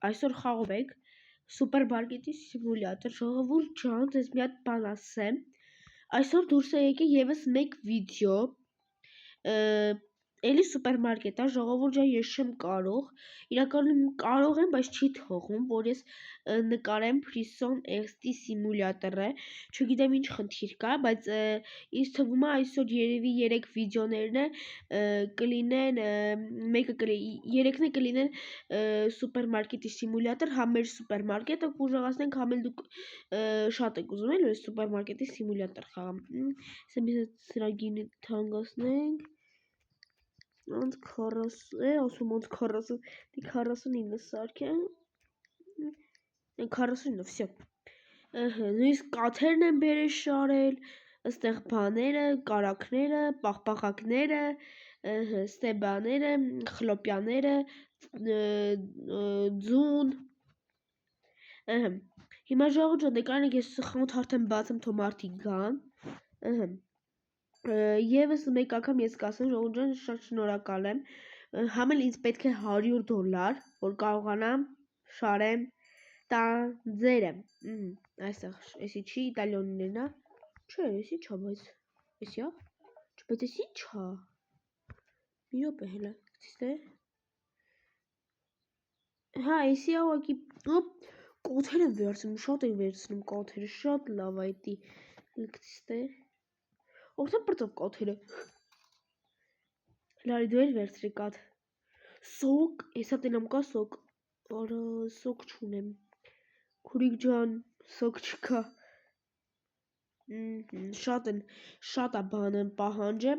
Այսօր խաղում ենք սուպերմարկետի սիմուլյատոր, ժողովուրդ ջան, ձեզ մի հատ բան ասեմ, այսօր դուրս է եկել եւս մեկ վիդեո, էլի սուպերմարկետ է, ժողովուրդ ջան, ես չեմ կարող, իրականում կարող եմ, բայց չի թողում, որ ես նկարեմ Prison X-ի սիմուլյատորը, չգիտեմ ինչ խնդիր կա, բայց ինձ թվում է այսօր երևի 3 վիդեոներն կլինեն, երեքն կլինեն սուպերմարկետի սիմուլյատոր, համ մեր սուպերմարկետը կուժեղացնենք, համ էլ դուք շատ եք ուզում էլ սուպերմարկետի սիմուլյատոր խաղամ։ Սրագիրը թանկացնենք։ Անց 40 է, ասում անց 40, 49 սարքեմ, 49, վсё։ Նույնիսկ կաթերն են բերել շարել, այստեղ բաները, կարակները, պաղպաղակները, ստեբաները, խլոպյաները, ձուն։ Հիմա ժողովուրդ ջան, նկարենք ես խանութ արդեն բացեմ, թող մարդիկ գան։ Եվս մեկ անգամ ես կասեմ, ժողովուրդ ջան, շատ շնորհակալ եմ, համ էլ ինձ պետք է $100, որ կարողանամ շարեմ տանձերը։ Այստեղ, էսի չի իտալիոներն է։ Չէ, էսի չա, բայց էսի է։ Բայց էսի չա։ Մի րոպե հելա, գցի։ Հա, էսի է ուղղակի կոթեր եմ վերցնում, շատ եմ վերցնում կոթերը, շատ լավ է դի։ Գցի։ Որտե՞ղ բրծով կոթերը։ Լարի դու էլ վերցրի կաթ։ Սոկ, հեսա տենամ կա սոկ։ Արա, սոկ չունեմ։ Քուրիկ ջան, սոկ չկա։ Շատ է բանը պահանջը։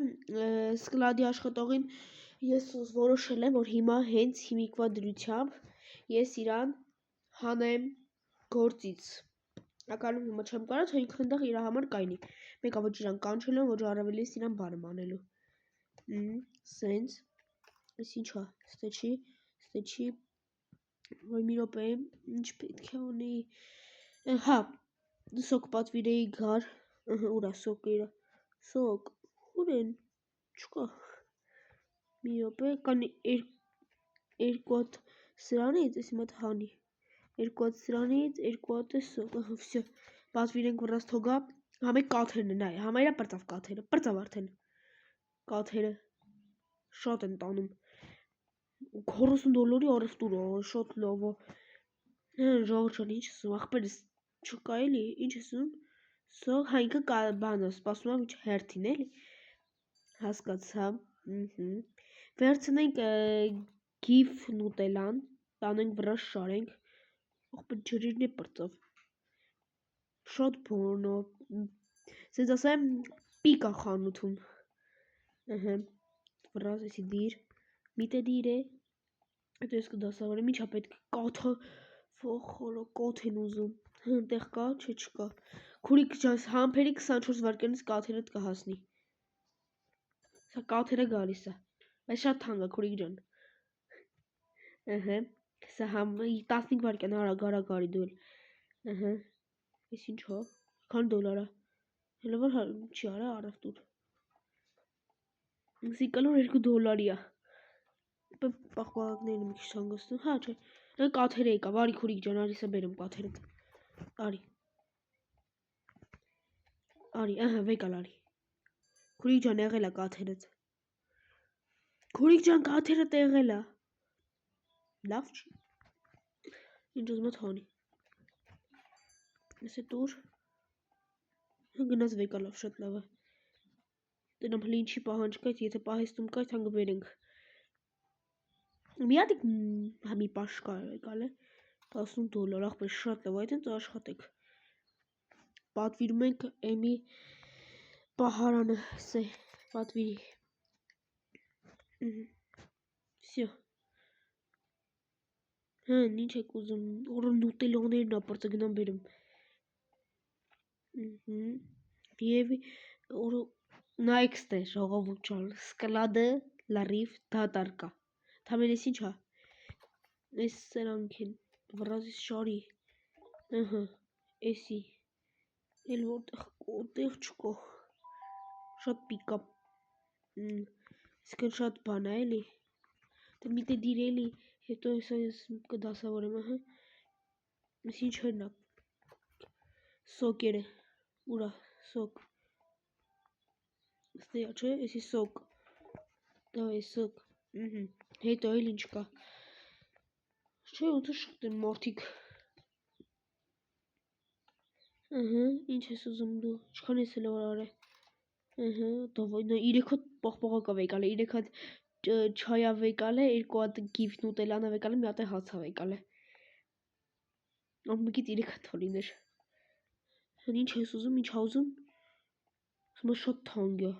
Սկլադի աշխատողին ես որոշել եմ, որ հիմա հենց հիմիկվա դրությամբ ես իրան հանեմ գործից։ Ակալում հիմա չեմ կարա, թե ինքն ընդեղ իր համար կայնի։ Մեկա ոչ իրան կանչել եմ, ոչ առավել ես իրան բան եմ անելու։ Սենց, ես ինչա, ստե չի, ոյ մի րոպե, ինչ պետք է անի, հա, սոկ պատվիրեի գար, ուրա սոկը իրա, սոկ, ուր են, չկա, մի րոպե, կան երկու հատ սրանից, ես իմ հատ հանի, երկու հատ սրանից, երկու հատ է սոկ, վսյո, պատվիրենք վրաս թողա, համե կաթերն են, համայրա պրծավ կաթերը, պրծավ արդեն, կաթերը, շատ են տանում, $40 առևտուր է, շատ լավ է, ժողովուրդ ջան, ինչ ասում, ախպերս չկա էլի, ինչ ասում, սոկ, հա ինքը բանը, սպասում եմ հերթին էլի, հասկացա, վերցնենք գիֆ նուտելան, տանենք վրաս շարենք, ախպեր ջրիրն է պրծավ, շատ բան է, սենց ասեմ, պիկ է խանութում, վրաս էսի դիր, միտե դիր է, հետո ես կդասավորեմ, ինչա պետք կաթը, վախորա, կաթ են ուզում, տեղ կա, չէ չկա, քուրիկ ջան, համբերի 24 վայրկյանից կաթերդ կհասնի, սա կաթերը գալիս է, բայց շատ թանկ է, քուրիկ ջան, սա 15 վայրկյան արա գարի դու էլ, ես ինչ հա, քան $, հելա որ չի արա առավտուր, սի կլոր $2 է, պաղպաղակներն մի քիչ թանկացնում, հա չէ, կաթերը եկավ, արի քուրիկ ջան, արի սա բերեմ կաթերդ, արի, վեկալ արի, քուրիկ ջան եղել է կաթերդ, քուրիկ ջան կաթերդ եղել է, լավ չի, ինչ ուզում ըտ հանի, ես է տուր, գնաց վեկալավ, շատ լավ է, տնամ հլի ինչի պահանջ կայց, եթե պահեստում կայց, հանգ վերենք, մի հատիկ համի պաշկա եկալ է, $10, ախպեր շատ լավ, այդ ընց աշխատեք, պատվիրում ենք էմի պահարանը, սե, պատվիրի, վսյո, հն, ինչ եք ուզում, որը նուտելոներն ապրծը գնամ բերում, և նայքստ է, ժողովուրդ ջան, սկլադը լարիվ դատարկա, թամեն ես ինչ հա, ես սրանք են, վրազիս շարի, էսի, էլ որտեղ չկո, շատ պիկա, իսկն շատ բան է էլի, միտե դիր էլի, Հետո ես կդասավորեմ, ահա։ Ես ինչ հերնա։ Սոկերը։ Ուրա, սոկ։ Ստեյա, չէ, եսի սոկ։ Դավայ, սոկ։ Հետո էլ ինչ կա։ Չէ, ոնց շուտ են մարդիկ։ Ինչ ես ուզում դու։ Ինչքան ես էլ որ արե։ Դավայ, նա 3 հատ պողպողակա վեկալ է, 3 հատ չայա վեկալ է, 2 հատ գիֆ նուտելանա վեկալ է, մի հատ է հացա վեկալ է։ Ամմիկից 3 հատ թոլիներ։ Ինչ ես ուզում, ինչ հազում։ Հիմա շատ թանկ է։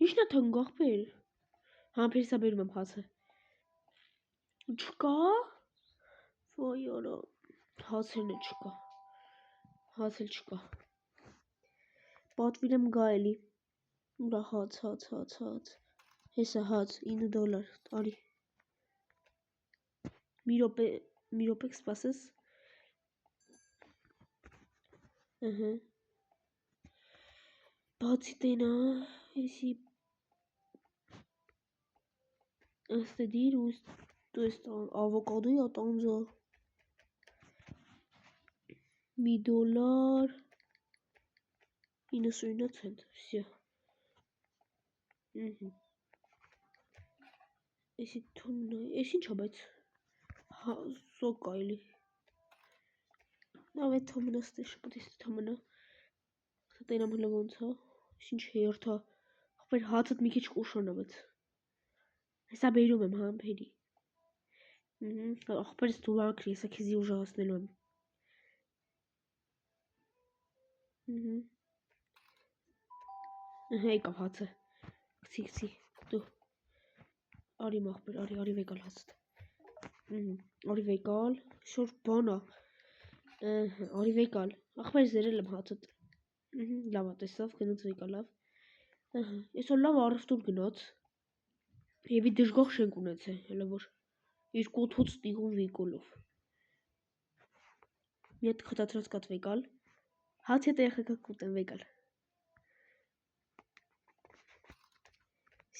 Ինչն է թանկ ախպեր։ Համբերսա բերում եմ հացը։ Չկա։ Ոյ արա։ Հացերն է չկա։ Հաց էլ չկա։ Պատվիրեմ գա էլի։ Ուրա հաց։ Հեսա հաց $9, արի։ Մի րոպե կսպասես։ Բացի տենա, եսի ըստ դիր ու ավոկադոյի ատանձա $1 99 cent, всё. Եսի թումնա, ես ինչ հա, բայց սոկ այլի։ Նավ է թոմնա ստեշ, պատիս թոմնա։ Տենամ հլը ոնց հա, ինչ հերթա, ախպեր հացըտ մի քիչ կուշանա, բայց հեսա բերում եմ, հա, բերի։ Ախպերս դու լակրի, հեսա քեզի ուժահասնելու եմ։ Եկավ հացը, կցի, դու, արի մախպեր, արի վեկալ հացըտ։ Արի վեկալ, շոր բանա, արի վեկալ, ախպեր զերել եմ հացըտ։ Լավա տեսավ, գնոց վեկալ լավ։ Ես որ լավ առվտուր գնոց, եվի դժգող շենք ունեց է, հելը որ, իր կոթոց տիղուն վեկոլով։ Մի հատ խտատրած կատ վեկալ, հաց հետ երխակա կուտ եմ վեկալ։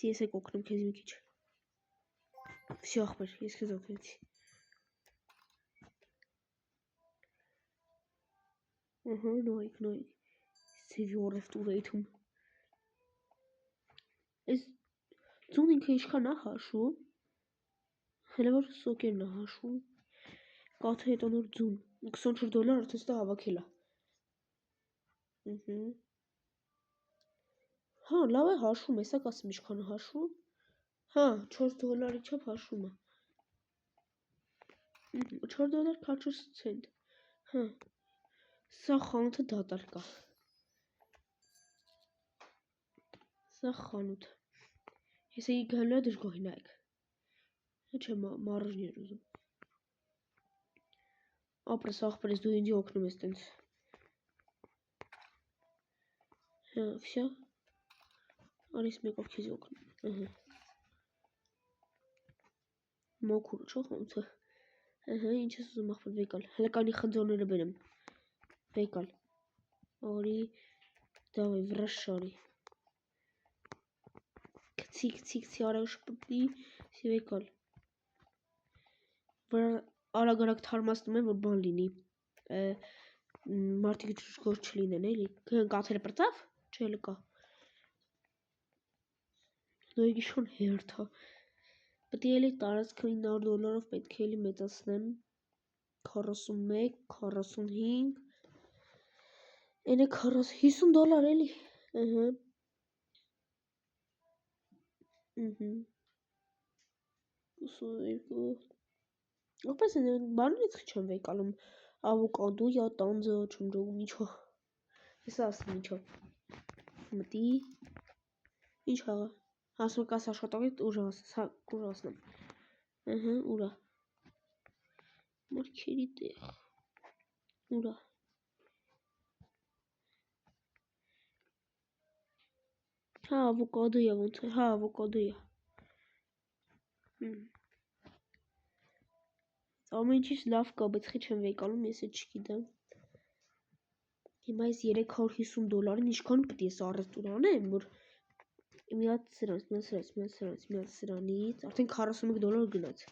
Ես եք օգնում քեզ մի քիչ։ Всё ախպեր, ես քեզ օգնեցի։ Նոյք։ Սևի օրևտուր էյթում։ Ես ձուն ինքը իշքան է հաշում։ Հելը որ սոկերն է հաշում։ Կաթը հետո նոր ձուն։ $24 արդեստը հավաքել է։ Հա, լավ է հաշում, հեսա կասեմ իշքան հաշում։ Հա, $4 չափ հաշում է։ $4 cent։ Հա։ Սա խանութը դատար կա։ Սա խանութ։ Ես էի գալու է դժգոհի նայք։ Չէ, մարժներ ուզում։ Ապրես ախպերես դու ինձի օգնում ես տենց։ Հա, всё։ Արիս մեկով քեզ օգնում։ Մոքուր չէ խանութը։ Ինչ ես ուզում ախպեր վեկալ։ Հələ կանի խնձորները բերեմ։ Վեկալ։ Արի, դավայ վրաշ արի։ Քցի արագ շպտի, սի վեկալ։ Արագ թարմացնում եմ, որ բան լինի։ Մարդիկ դժգոհ չլինեն, էլի։ Կաթերը պրծավ, չէ հələ կա։ Նոյ գիշոն հերթա։ Պետք է էլի տարածքը $9 պետք է էլի մեծացնեմ։ 41, 45, Էնե $50 էլի։ 22։ Ախպես են բանից չեմ վեկալում։ Ավոկադո յա տանձը չեմ ջողում ինչո։ Հեսա ասեմ ինչո։ Մտի։ Ինչ հաղա։ Ասում կաս աշխատողից ուժասնեմ։ Ուրա։ Մորքերի տեղ։ Ուրա։ Հա, ավոկադո յա ոնց է, հա, ավոկադո յա։ Ամեն ինչից լավ կա, բայց խի չեմ վեկալում, ես էլ չգիտեմ։ Հիմա ես $350-ին ինչքան պետք է առևտուր անեմ, որ մի հատ սրանից, արդեն $41 գնաց։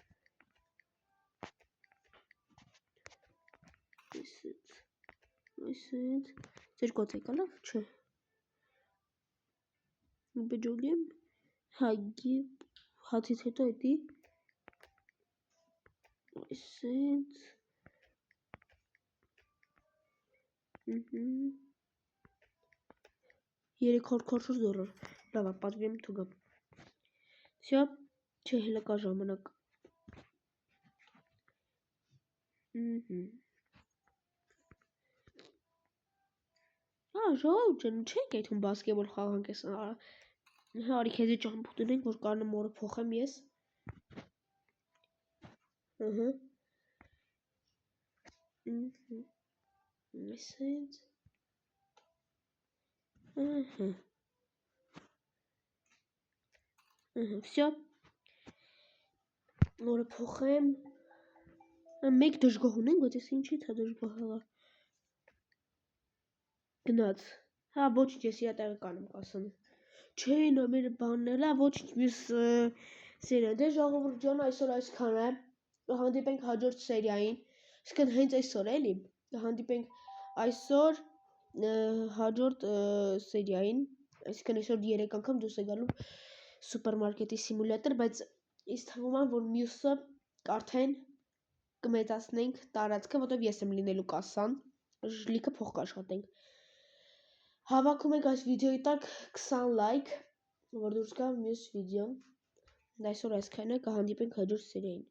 Այսինքն ձեր կոց եկա լավ, չէ։ Բջոլիեմ հագի հացից հետո էդի այսինքն 340 դոլար։ Լավ, պատվիրեմ թուգամ։ Всё, չէ, հələ կա ժամանակ։ Ժողովուրդ ջան, չեք այդում բասկետբոլ խաղանք էս։ Արի քեզի ճամփուտ ունենք, որ կարողանամ օրը փոխեմ ես։ Всё։ Օրը փոխեմ։ Մեկ դժգոհ ունենք, բայց ես ինչի՞ց է դժգոհ եղա։ Գնաց։ Հա, ոչինչ, ես իրա տեղը կանեմ կասեմ։ Չէ, նա մեր բանն էլա, ոչինչ, մյուս սերիա։ Դե ժողովուրդ ջան, այսօր այսքան է։ Կհանդիպենք հաջորդ սերիային։ Իսկն հենց այսօր էլի։ Կհանդիպենք այսօր հաջորդ սերիային։ Այսինքն այսօր 3 անգամ դուրս է գալու սուպերմարկետի սիմուլյատոր, բայց ինձ թվում է, որ մյուսը արդեն կմեծացնենք տարածքը, որտեղ ես եմ լինելու կասան, լիքը փող կաշխատենք։ Հավաքում ենք այս վիդեոյի տակ 20 լայք, որ դուրս գա մյուս վիդեոն։ Այսօր այսքան է, կհանդիպենք հաջորդ սերիային։